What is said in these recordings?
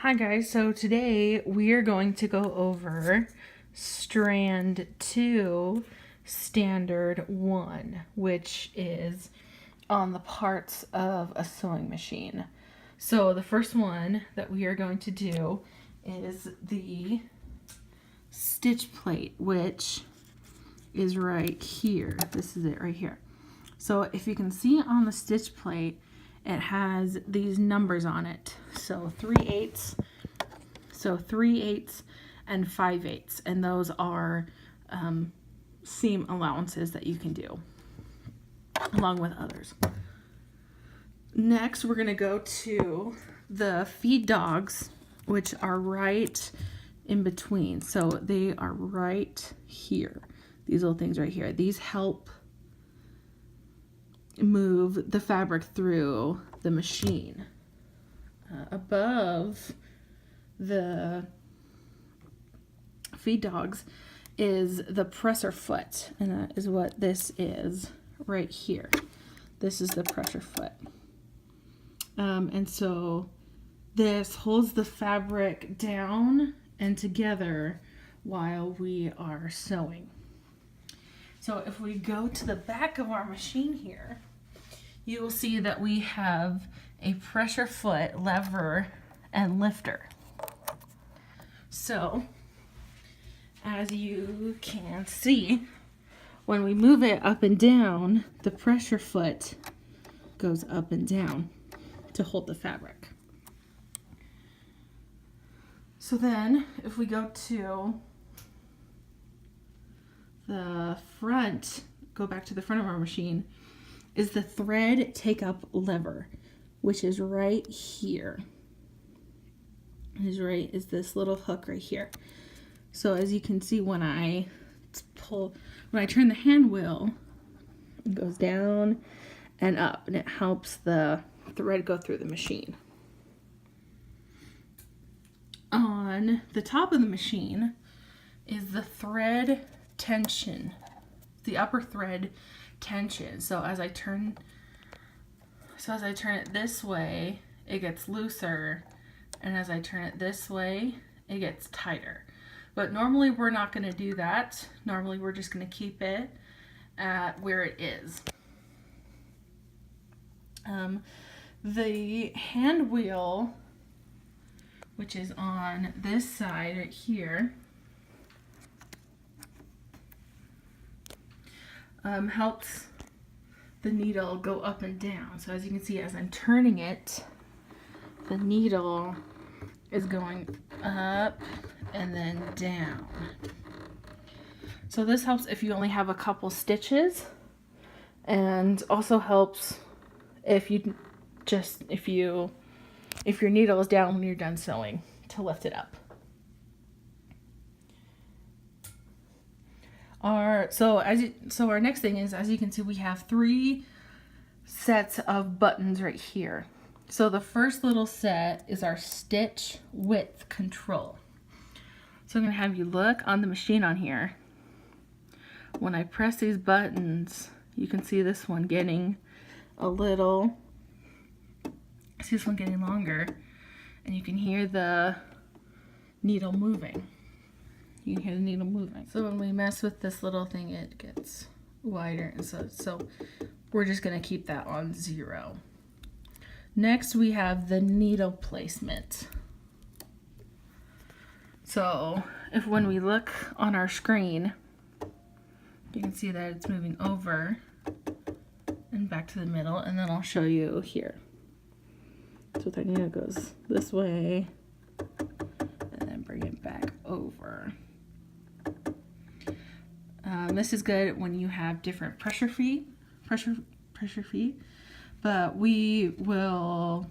Hi guys, so today we are going to go over strand 2, standard 1, which is on the parts of a sewing machine. So the first one that we are going to do is the stitch plate, which is right here. This is it right here. So if you can see on the stitch plate, it has these numbers on it. So 3/8, so 3/8 and 5/8, and those are seam allowances that you can do along with others. Next, we're going to go to the feed dogs, which are right in between. So they are right here. These little things right here. These help move the fabric through the machine. Above the feed dogs is the presser foot, and that is what this is right here. This is the pressure foot. And so this holds the fabric down and together while we are sewing. So if we go to the back of our machine here, you will see that we have a pressure foot, lever, and lifter. So as you can see, when we move it up and down, the pressure foot goes up and down to hold the fabric. So then if we go to the front, go back to the front of our machine, is the thread take up lever, which is right here. Is this little hook right here. So as you can see, when I turn the hand wheel, it goes down and up, and it helps the thread go through the machine. On the top of the machine is the thread tension, the upper thread tension. So as I turn it this way, it gets looser, and as I turn it this way, it gets tighter. But normally we're not going to do that. Normally we're just going to keep it at where it is. The hand wheel, which is on this side right here, helps the needle go up and down. So as you can see, as I'm turning it, the needle is going up and then down. So this helps if you only have a couple stitches, and also helps if your needle is down when you're done sewing, to lift it up. So our next thing is, as you can see, we have 3 sets of buttons right here. So the first little set is our stitch width control. So I'm going to have you look on the machine on here. When I press these buttons, you can see this one getting longer, and you can hear the needle moving. So when we mess with this little thing, it gets wider, and so we're just going to keep that on 0. Next, we have the needle placement. So when we look on our screen, you can see that it's moving over and back to the middle, and then I'll show you here. So the needle goes this way, and then bring it back over. This is good when you have different pressure feet, but we will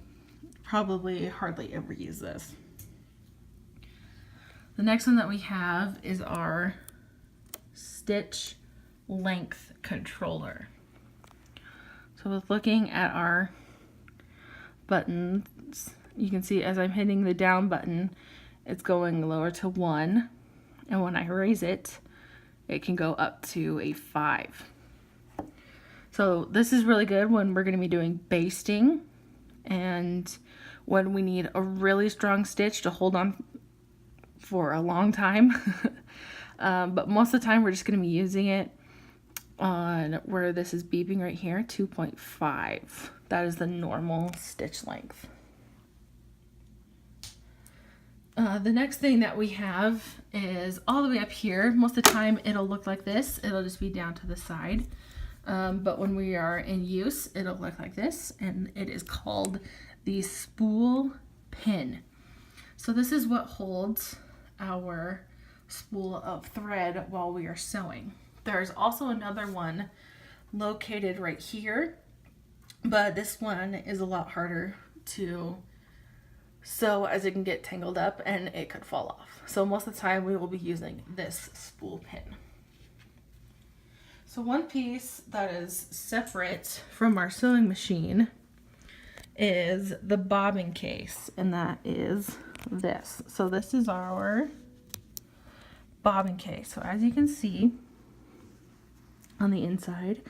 probably hardly ever use this. The next one that we have is our stitch length controller. So with looking at our buttons, you can see as I'm hitting the down button, it's going lower to 1, and when I raise it, it can go up to a 5. So this is really good when we're going to be doing basting, and when we need a really strong stitch to hold on for a long time. But most of the time we're just going to be using it on where this is beeping right here, 2.5. That is the normal stitch length. The next thing that we have is all the way up here. Most of the time it'll look like this. It'll just be down to the side. But when we are in use, it'll look like this, and it is called the spool pin. So this is what holds our spool of thread while we are sewing. There's also another one located right here, but this one is a lot harder to sew as it can get tangled up and it could fall off. So most of the time we will be using this spool pin. So one piece that is separate from our sewing machine is the bobbin case, and that is this. So this is our bobbin case. So as you can see on the inside,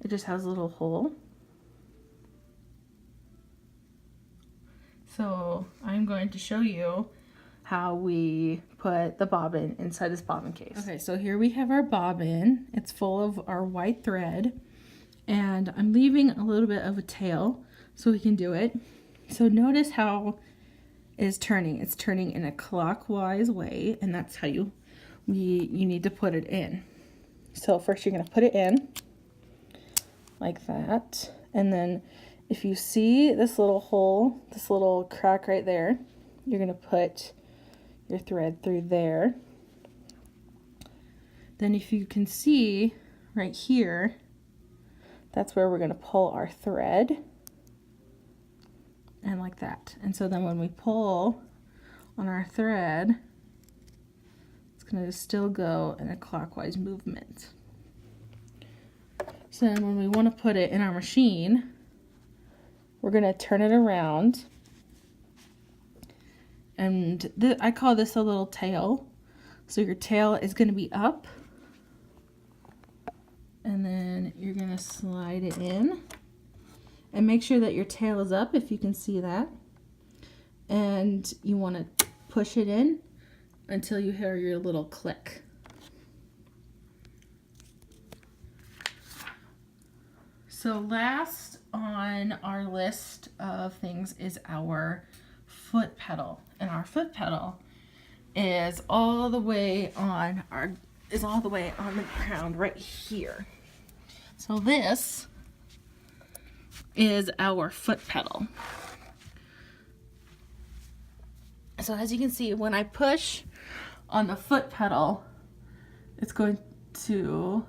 it just has a little hole. So I'm going to show you how we put the bobbin inside this bobbin case. Okay, so here we have our bobbin. It's full of our white thread, and I'm leaving a little bit of a tail so we can do it. So notice how it is turning. It's turning in a clockwise way, and that's how you need to put it in. So first you're going to put it in like that, and then if you see this little hole, this little crack right there, you're going to put your thread through there. Then if you can see right here, that's where we're going to pull our thread, and like that. And so then when we pull on our thread, it's going to still go in a clockwise movement. So then when we want to put it in our machine, we're going to turn it around, and I call this a little tail. So your tail is going to be up, and then you're going to slide it in, and make sure that your tail is up if you can see that, and you want to push it in until you hear your little click. So last on our list of things is our foot pedal, and our foot pedal is all the way on the ground right here. So this is our foot pedal. So as you can see, when I push on the foot pedal, it's going to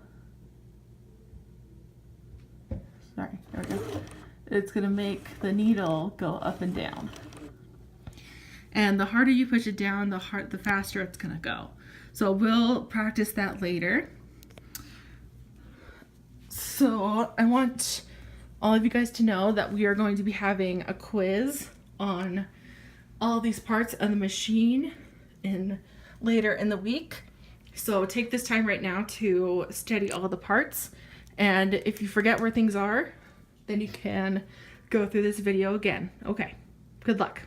it's going to make the needle go up and down. And the harder you push it down, the faster it's going to go. So we'll practice that later. So I want all of you guys to know that we are going to be having a quiz on all these parts of the machine later in the week. So take this time right now to study all the parts. And if you forget where things are, then you can go through this video again. Okay, good luck.